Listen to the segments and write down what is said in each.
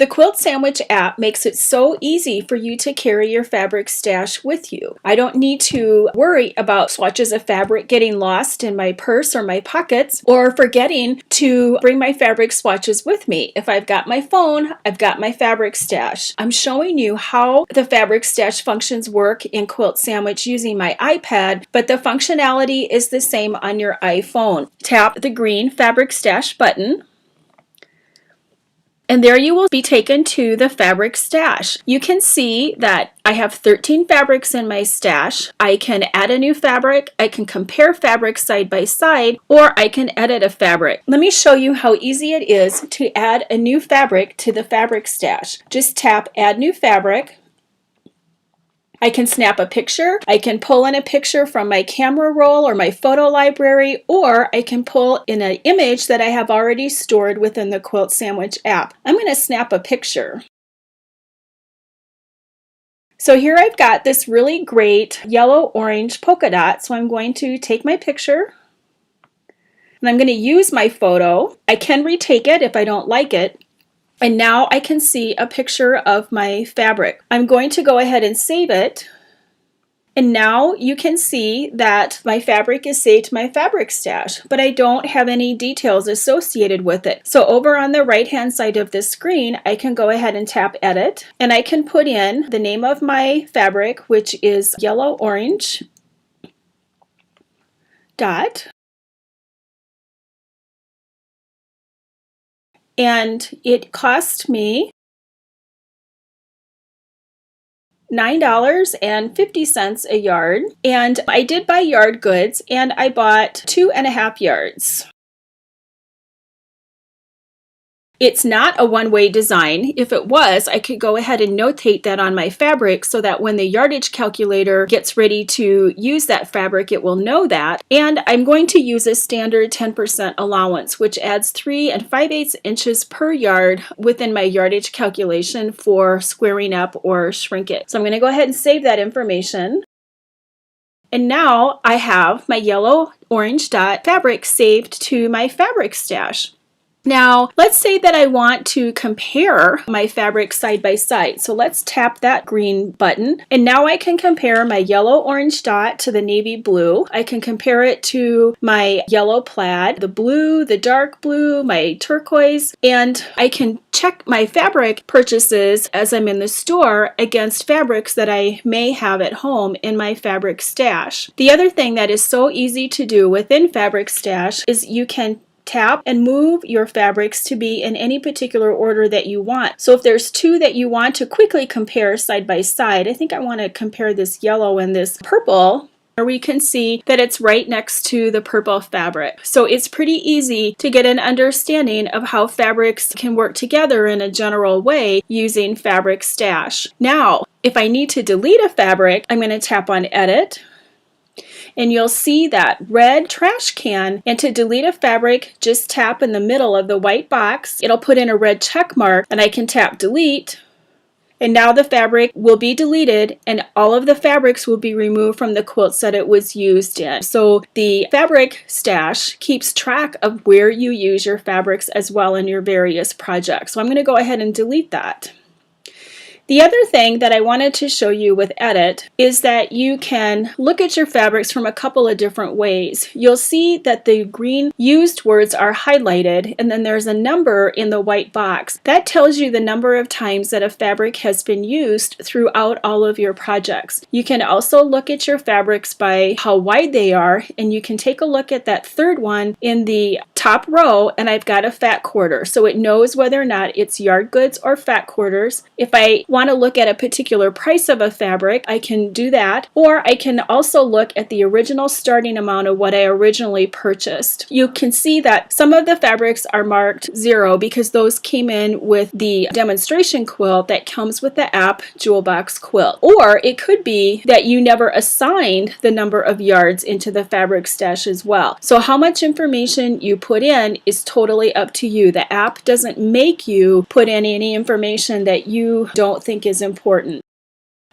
The QuiltSandwich app makes it so easy for you to carry your fabric stash with you. I don't need to worry about swatches of fabric getting lost in my purse or my pockets, or forgetting to bring my fabric swatches with me. If I've got my phone, I've got my fabric stash. I'm showing you how the fabric stash functions work in QuiltSandwich using my iPad, but the functionality is the same on your iPhone. Tap the green fabric stash button, and there you will be taken to the fabric stash. You can see that I have 13 fabrics in my stash. I can add a new fabric, I can compare fabrics side by side, or I can edit a fabric. Let me show you how easy it is to add a new fabric to the fabric stash. Just tap Add New Fabric. I can snap a picture, I can pull in a picture from my camera roll or my photo library, or I can pull in an image that I have already stored within the QuiltSandwich app. I'm going to snap a picture. So here I've got this really great yellow-orange polka dot, so I'm going to take my picture and I'm going to use my photo. I can retake it if I don't like it. And now I can see a picture of my fabric. I'm going to go ahead and save it. And now you can see that my fabric is saved to my fabric stash, but I don't have any details associated with it. So over on the right-hand side of the screen, I can go ahead and tap Edit, and I can put in the name of my fabric, which is yellow-orange dot. And it cost me $9.50 a yard. And I did buy yard goods, and I bought 2.5 yards. It's not a one-way design. If it was, I could go ahead and notate that on my fabric so that when the yardage calculator gets ready to use that fabric, it will know that. And I'm going to use a standard 10% allowance, which adds 3 5/8 inches per yard within my yardage calculation for squaring up or shrink it. So I'm going to go ahead and save that information. And now I have my yellow-orange dot fabric saved to my fabric stash. Now, let's say that I want to compare my fabric side by side. So let's tap that green button. And now I can compare my yellow-orange dot to the navy blue. I can compare it to my yellow plaid, the blue, the dark blue, my turquoise, and I can check my fabric purchases as I'm in the store against fabrics that I may have at home in my fabric stash. The other thing that is so easy to do within Fabric Stash is you can tap and move your fabrics to be in any particular order that you want. So if there's two that you want to quickly compare side by side, I think I want to compare this yellow and this purple, where we can see that it's right next to the purple fabric. So it's pretty easy to get an understanding of how fabrics can work together in a general way using Fabric Stash. Now, if I need to delete a fabric, I'm going to tap on Edit. And you'll see that red trash can, and to delete a fabric, just tap in the middle of the white box. It'll put in a red check mark, and I can tap Delete, and now the fabric will be deleted and all of the fabrics will be removed from the quilts that it was used in. So the Fabric Stash keeps track of where you use your fabrics as well in your various projects. So I'm going to go ahead and delete that. The other thing that I wanted to show you with Edit is that you can look at your fabrics from a couple of different ways. You'll see that the green used words are highlighted, and then there's a number in the white box. That tells you the number of times that a fabric has been used throughout all of your projects. You can also look at your fabrics by how wide they are, and you can take a look at that third one in the top row, and I've got a fat quarter, so it knows whether or not it's yard goods or fat quarters. If I want to look at a particular price of a fabric, I can do that, or I can also look at the original starting amount of what I originally purchased. You can see that some of the fabrics are marked 0 because those came in with the demonstration quilt that comes with the app Jewel Box Quilt. Or it could be that you never assigned the number of yards into the Fabric Stash as well. So how much information you put in is totally up to you. The app doesn't make you put in any information that you don't think is important.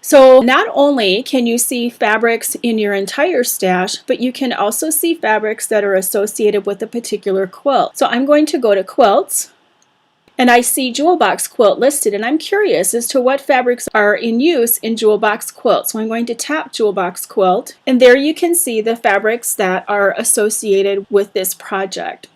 So not only can you see fabrics in your entire stash, but you can also see fabrics that are associated with a particular quilt. So I'm going to go to Quilts, And I see Jewel Box Quilt listed, and I'm curious as to what fabrics are in use in Jewel Box Quilt. So I'm going to tap Jewel Box Quilt, and there you can see the fabrics that are associated with this project.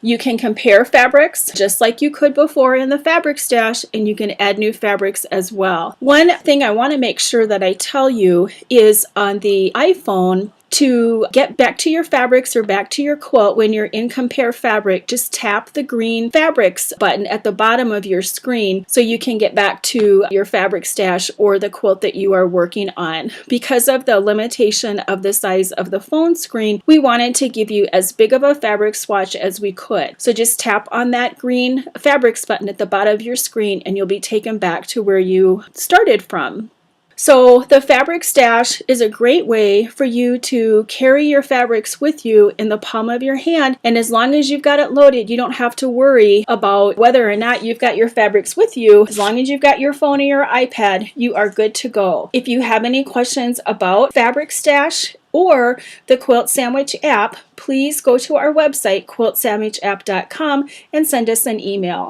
You can compare fabrics just like you could before in the fabric stash, and you can add new fabrics as well. One thing I want to make sure that I tell you is on the iPhone, to get back to your fabrics or back to your quilt, when you're in Compare Fabric, just tap the green Fabrics button at the bottom of your screen so you can get back to your fabric stash or the quilt that you are working on. Because of the limitation of the size of the phone screen, we wanted to give you as big of a fabric swatch as we could. So just tap on that green Fabrics button at the bottom of your screen and you'll be taken back to where you started from. So the fabric stash is a great way for you to carry your fabrics with you in the palm of your hand, and as long as you've got it loaded, you don't have to worry about whether or not you've got your fabrics with you. As long as you've got your phone or your iPad, you are good to go. If you have any questions about fabric stash or the QuiltSandwich app, please go to our website, quiltsandwichapp.com, and send us an email.